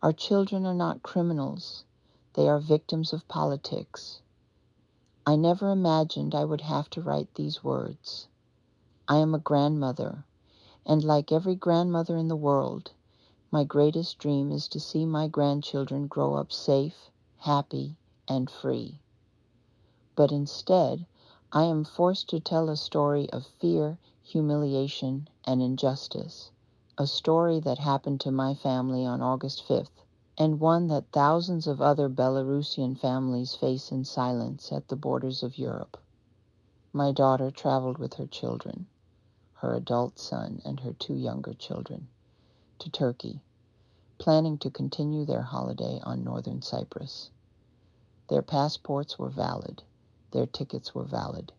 Our children are not criminals. They are victims of politics. I never imagined I would have to write these words. I am a grandmother, and like every grandmother in the world, my greatest dream is to see my grandchildren grow up safe, happy, and free. But instead, I am forced to tell a story of fear, humiliation, and injustice, a story that happened to my family on August 5th, and one that thousands of other Belarusian families face in silence at the borders of Europe. My daughter traveled with her children, her adult son and her 2 younger children, to Turkey, planning to continue their holiday on northern Cyprus. Their passports were valid. Their tickets were valid.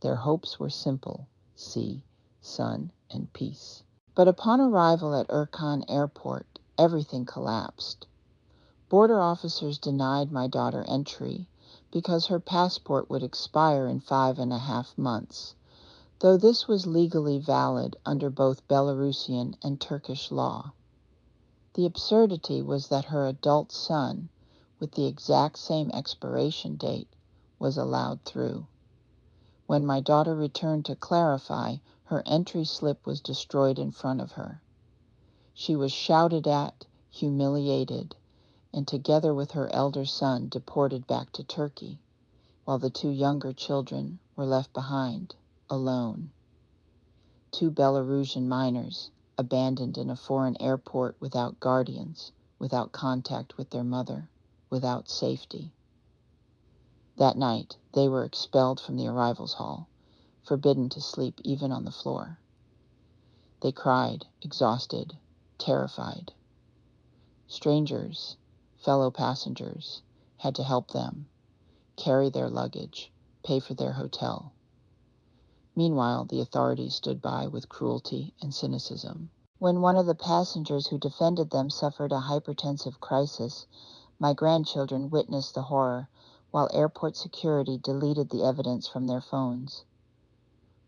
Their hopes were simple: sea, sun, and peace. But upon arrival at Erkan Airport, everything collapsed. Border officers denied my daughter entry because her passport would expire in 5.5 months, though this was legally valid under both Belarusian and Turkish law. The absurdity was that her adult son, with the exact same expiration date, was allowed through. When my daughter returned to clarify, her entry slip was destroyed in front of her. She was shouted at, humiliated, and together with her elder son deported back to Turkey, while the 2 younger children were left behind, alone. 2 Belarusian minors, abandoned in a foreign airport without guardians, without contact with their mother, without safety. That night, they were expelled from the arrivals hall, forbidden to sleep even on the floor. They cried, exhausted, terrified. Strangers, fellow passengers, had to help them, carry their luggage, pay for their hotel. Meanwhile, the authorities stood by with cruelty and cynicism. When one of the passengers who defended them suffered a hypertensive crisis, my grandchildren witnessed the horror, while airport security deleted the evidence from their phones.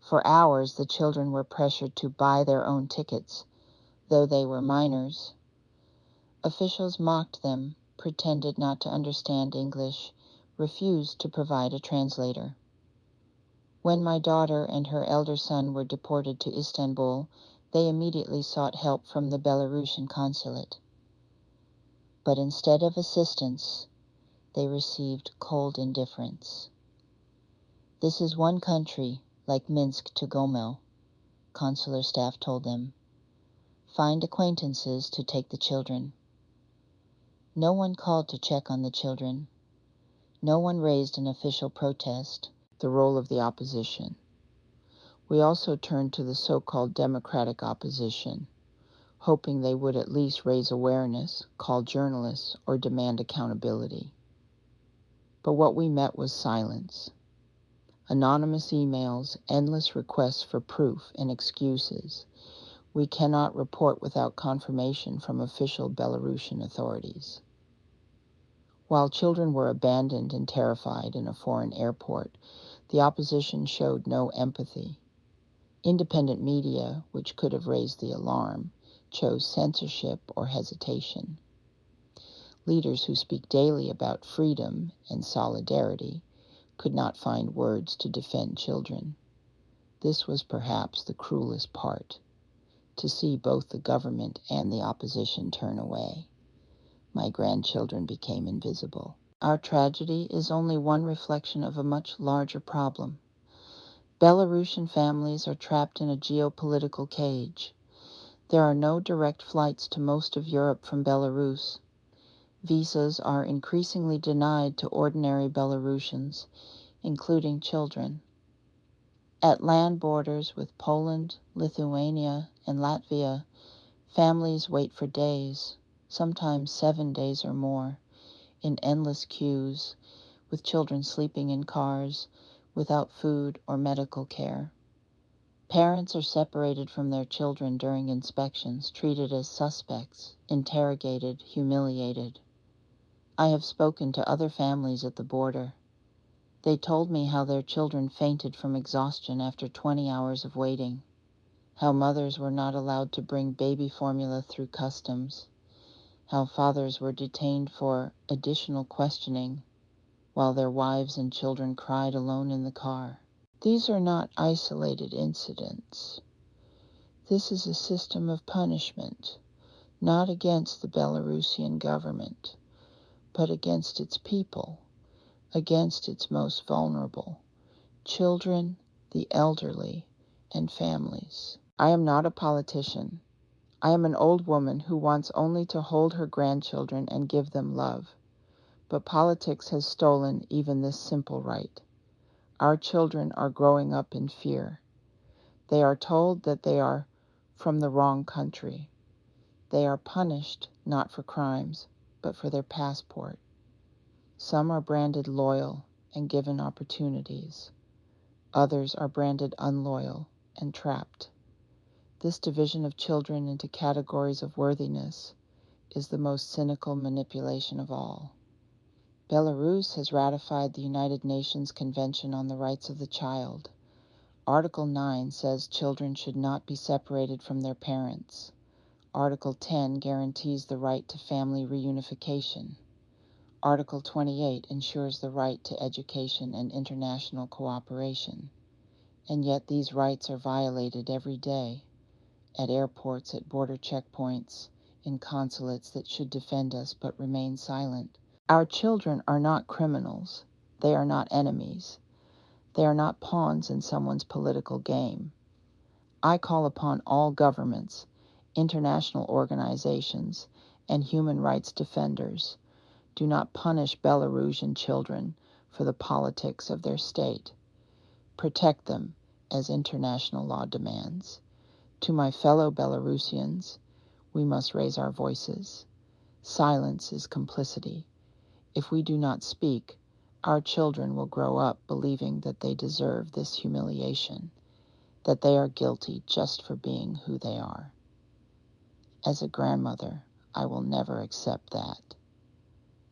For hours, the children were pressured to buy their own tickets, though they were minors. Officials mocked them, pretended not to understand English, refused to provide a translator. When my daughter and her elder son were deported to Istanbul, they immediately sought help from the Belarusian consulate. But instead of assistance, they received cold indifference. This is one country, like Minsk to Gomel, consular staff told them. Find acquaintances to take the children. No one called to check on the children. No one raised an official protest, the role of the opposition. We also turned to the so-called democratic opposition, hoping they would at least raise awareness, call journalists, or demand accountability. But what we met was silence. Anonymous emails, endless requests for proof, and excuses. We cannot report without confirmation from official Belarusian authorities. While children were abandoned and terrified in a foreign airport, the opposition showed no empathy. Independent media, which could have raised the alarm, chose censorship or hesitation. Leaders who speak daily about freedom and solidarity could not find words to defend children. This was perhaps the cruelest part, to see both the government and the opposition turn away. My grandchildren became invisible. Our tragedy is only one reflection of a much larger problem. Belarusian families are trapped in a geopolitical cage. There are no direct flights to most of Europe from Belarus. Visas are increasingly denied to ordinary Belarusians, including children. At land borders with Poland, Lithuania, and Latvia, families wait for days, sometimes 7 days or more, in endless queues, with children sleeping in cars, without food or medical care. Parents are separated from their children during inspections, treated as suspects, interrogated, humiliated. I have spoken to other families at the border. They told me how their children fainted from exhaustion after 20 hours of waiting, how mothers were not allowed to bring baby formula through customs, how fathers were detained for additional questioning while their wives and children cried alone in the car. These are not isolated incidents. This is a system of punishment, not against the Belarusian government, but against its people, against its most vulnerable, children, the elderly, and families. I am not a politician. I am an old woman who wants only to hold her grandchildren and give them love. But politics has stolen even this simple right. Our children are growing up in fear. They are told that they are from the wrong country. They are punished not for crimes, but for their passport. Some are branded loyal and given opportunities. Others are branded unloyal and trapped. This division of children into categories of worthiness is the most cynical manipulation of all. Belarus has ratified the United Nations Convention on the Rights of the Child. Article 9 says children should not be separated from their parents. Article 10 guarantees the right to family reunification. Article 28 ensures the right to education and international cooperation. And yet these rights are violated every day, at airports, at border checkpoints, in consulates that should defend us but remain silent. Our children are not criminals. They are not enemies. They are not pawns in someone's political game. I call upon all governments, international organizations, and human rights defenders. Do not punish Belarusian children for the politics of their state. Protect them as international law demands. To my fellow Belarusians, we must raise our voices. Silence is complicity. If we do not speak, our children will grow up believing that they deserve this humiliation, that they are guilty just for being who they are. As a grandmother, I will never accept that,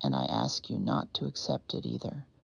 and I ask you not to accept it either.